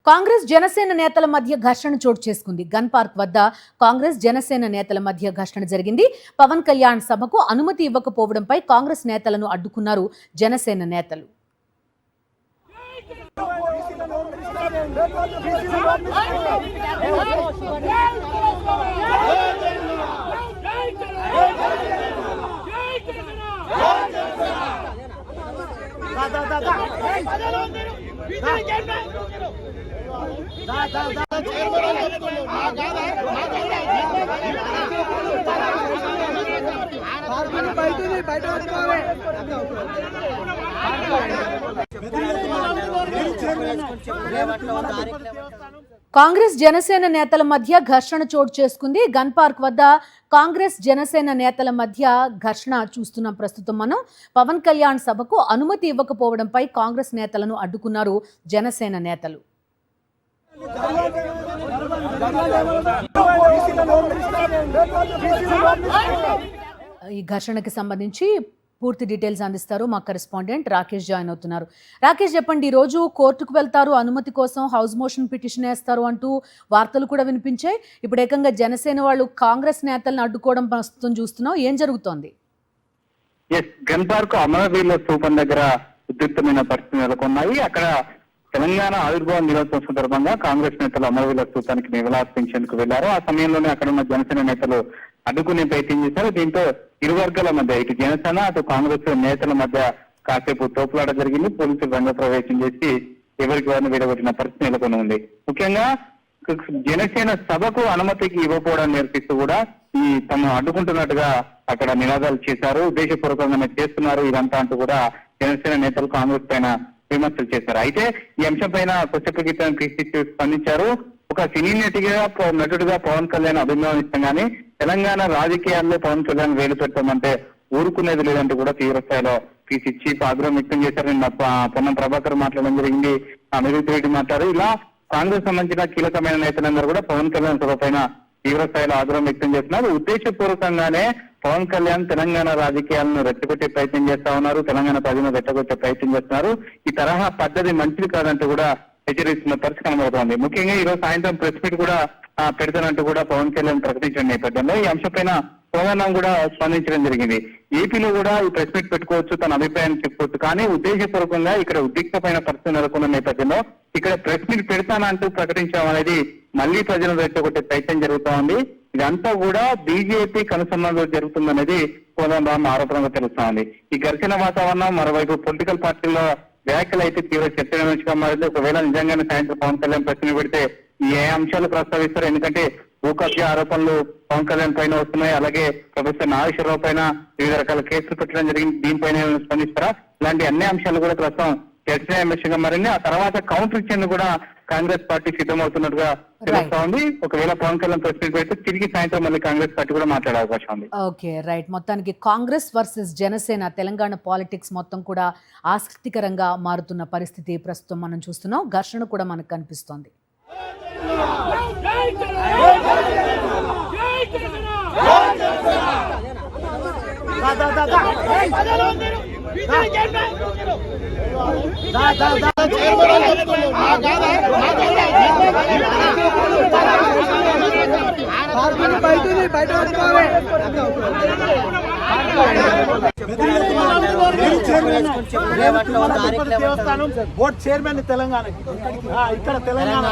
కాంగ్రెస్ జనసేన నేతల మధ్య ఘర్షణ చోటు చేసుకుంది. గన్ పార్క్ వద్ద కాంగ్రెస్ జనసేన నేతల మధ్య ఘర్షణ జరిగింది. పవన్ కళ్యాణ్ సభకు అనుమతి ఇవ్వకపోవడంపై కాంగ్రెస్ నేతలను అడ్డుకున్నారు జనసేన నేతలు. కాంగ్రెస్ జనసేన నేతల మధ్య ఘర్షణ చోటు చేసుకుంది. గన్ పార్క్ వద్ద కాంగ్రెస్ జనసేన నేతల మధ్య ఘర్షణ చూస్తున్నాం ప్రస్తుతం మనం. పవన్ కళ్యాణ్ సభకు అనుమతి ఇవ్వకపోవడంపై కాంగ్రెస్ నేతలను అడ్డుకున్నారు జనసేన నేతలు. ఈ ఘర్షణకి సంబంధించి పూర్తి డీటెయిల్స్ అందిస్తారు మా కరెస్పాండెంట్ రాకేష్ జాయిన్ అవుతున్నారు. రాకేష్, చెప్పండి, ఈ రోజు కోర్టుకు వెళ్తారు, అనుమతి కోసం హౌస్ మోషన్ పిటిషన్ వేస్తారు అంటూ వార్తలు కూడా వినిపించాయి. ఇప్పుడు ఏకంగా జనసేన వాళ్ళు కాంగ్రెస్ నేతలను అడ్డుకోవడం ప్రస్తుతం చూస్తున్నాం. ఏం జరుగుతోంది? గన్ పార్క్ అమరవీరుల స్థూపం దగ్గర ఉద్రిక్తమైన పరిస్థితులు నెలకొన్నాయి. అక్కడ తెలంగాణ ఆవిర్భావ దినోత్సవం సందర్భంగా కాంగ్రెస్ నేతలు అమరవీరుల స్థూపానికి నివాళులర్పించేందుకు వెళ్లారు. ఆ సమయంలోనే అక్కడ ఉన్న జనసేన నేతలు అడ్డుకునే ప్రయత్నం చేశారు. దీంతో ఇరు వర్గాల మధ్య, ఇటు జనసేన అటు కాంగ్రెస్ నేతల మధ్య కాసేపు తోపులాట జరిగింది. పోలీసులు రంగప్రవేశం చేసి ఎవరికి వారిని విడగొట్టిన పరిస్థితి నెలకొని ఉంది. ముఖ్యంగా జనసేన సభకు అనుమతికి ఇవ్వకపోవడం నేర్పిస్తూ కూడా తమ అడ్డుకుంటున్నట్టుగా అక్కడ నినాదాలు చేశారు. ఉద్దేశపూర్వకంగానే చేస్తున్నారు ఇదంతా అంటూ కూడా జనసేన నేతలు కాంగ్రెస్ పైన విమర్శలు చేశారు. అయితే ఈ అంశం పైన కొచ్చపగితం కృషి స్పందించారు. ఒక సినీ నటుడిగా పవన్ కళ్యాణ్ అభిమానిస్తాం కానీ తెలంగాణ రాజకీయాల్లో పవన్ కళ్యాణ్ వేలు పెట్టామంటే ఊరుకునేది లేదంటూ కూడా తీవ్ర స్థాయిలో పీసీ చీఫ్ ఆగ్రహం వ్యక్తం చేశారు. పొన్నం ప్రభాకర్ మాట్లాడడం జరిగింది, అమిత్ రెడ్డి మాట్లాడారు. ఇలా కాంగ్రెస్ సంబంధించిన కీలకమైన నేతలందరూ కూడా పవన్ కళ్యాణ్ సభ పైన తీవ్ర స్థాయిలో ఆగ్రహం వ్యక్తం చేస్తున్నారు. ఉద్దేశపూర్వకంగానే పవన్ కళ్యాణ్ తెలంగాణ రాజకీయాలను రెచ్చగొట్టే ప్రయత్నం చేస్తా ఉన్నారు, తెలంగాణ ప్రజలను రెచ్చగొట్టే ప్రయత్నం చేస్తున్నారు. ఈ తరహా పద్ధతి మంచిది కాదంటూ కూడా హెచ్చరిస్తున్న పరిస్థితి కనబడుతోంది. ముఖ్యంగా ఈ రోజు సాయంత్రం ప్రెస్ మీట్ కూడా పెడతానంటూ కూడా పవన్ కళ్యాణ్ ప్రకటించిన నేపథ్యంలో ఈ అంశంపైన సోమవారం కూడా స్పందించడం జరిగింది. ఏపీలో కూడా ఈ ప్రెస్ మీట్ పెట్టుకోవచ్చు, తన అభిప్రాయాన్ని చెప్పుకోవచ్చు, కానీ ఉద్దేశపూర్వకంగా ఇక్కడ ఉద్రిక్తమైన పరిస్థితి నెలకొన్న నేపథ్యంలో ఇక్కడ ప్రెస్ మీట్ పెడతానంటూ ప్రకటించడం అనేది మళ్లీ ప్రజలను రెచ్చగొట్టే ప్రయత్నం జరుగుతూ ఉంది. ఇదంతా కూడా బీజేపీ కనుసన్నలో జరుగుతుందనేది కోదండరాం ఆరోపణగా తెలుస్తా ఉంది. ఈ ఘర్షణ వాతావరణం మరోవైపు పొలిటికల్ పార్టీల్లో వ్యాఖ్యలు అయితే తీవ్ర చర్చనీయాంశంగా మారింది. ఒకవేళ నిజంగానే సాయంత్రం పవన్ కళ్యాణ్ ప్రశ్న పెడితే ఏ అంశాలు ప్రస్తావిస్తారు? ఎందుకంటే భూకబ్జా ఆరోపణలు పవన్ కళ్యాణ్ పైన వస్తున్నాయి, అలాగే ప్రొఫెసర్ నాగేశ్వరరావు పైన వివిధ రకాల కేసులు పెట్టడం జరిగింది. దీనిపైన స్పందిస్తారా? ఇలాంటి అన్ని అంశాలు కూడా ప్రస్తుతం చర్చనీయాంశంగా మారింది. ఆ తర్వాత కౌంటర్ ఇచ్చేందుకు కూడా కాంగ్రెస్ పార్టీ సిద్ధమవుతున్నట్టుగా తెలుస్తా ఉంది. ఒకవేళ పవన్ కళ్యాణ్ ప్రెస్ మీట్ పెడితే తిరిగి సాయంత్రం మళ్ళీ కాంగ్రెస్ పార్టీ కూడా మాట్లాడే అవకాశం ఉంది. Okay, right. మొత్తానికి కాంగ్రెస్ వర్సెస్ జనసేన తెలంగాణ పాలిటిక్స్ మొత్తం కూడా ఆసక్తికరంగా మారుతున్న పరిస్థితి ప్రస్తుతం మనం చూస్తున్నాం. ఘర్షణ కూడా మనకు కనిపిస్తోంది. బోర్డు చైర్మన్ తెలంగాణ ఇక్కడ తెలంగాణ